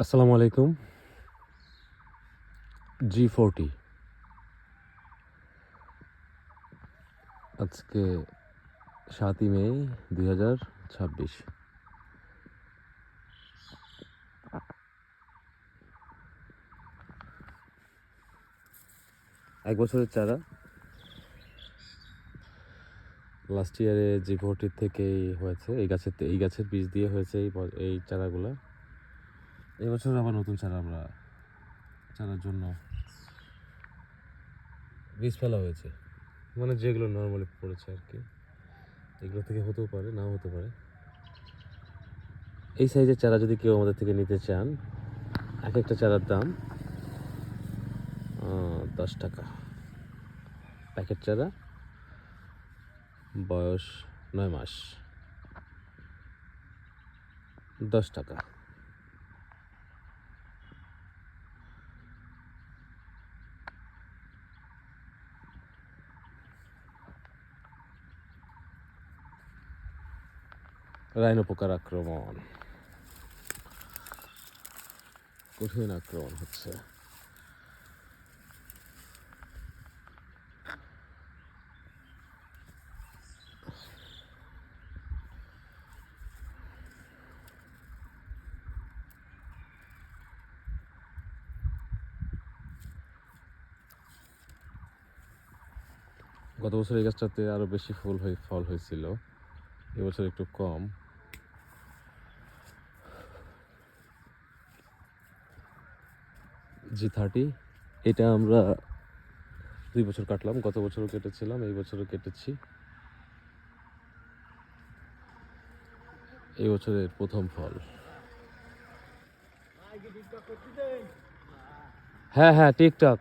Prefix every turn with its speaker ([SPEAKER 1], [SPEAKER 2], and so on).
[SPEAKER 1] আসসালামু আলাইকুম। G40 আজকে ৭ই মে ২০২৬। এক বছরের চারা। লাস্ট ইয়ারে G40 থেকেই হয়েছে, এই গাছের বীজ দিয়ে হয়েছে এই চারাগুলা। এবছর আবার নতুন চারা চারার জন্য বীজ ফেলা হয়েছে, মানে যেগুলো নর্মালি পড়েছে আর কি। এগুলো থেকে হতেও পারে, নাও হতে পারে। এই সাইজের চারা যদি কেউ আমাদের থেকে নিতে চান, এক একটা চারার দাম 10 টাকা। প্যাকেট চারা, বয়স 9 মাস, 10 টাকা। রাইনো পোকার আক্রমণ, কঠিন আক্রমণ হচ্ছে। গত বছর এই গাছটাতে আরো বেশি ফল হয়েছিল, এবছর একটু কম। G30 এটা আমরা 2 বছর কাটলাম, গত বছরও কেটেছিলাম, এই বছরও কেটেছি। এই বছরের প্রথম ফল। হ্যাঁ টিকটক।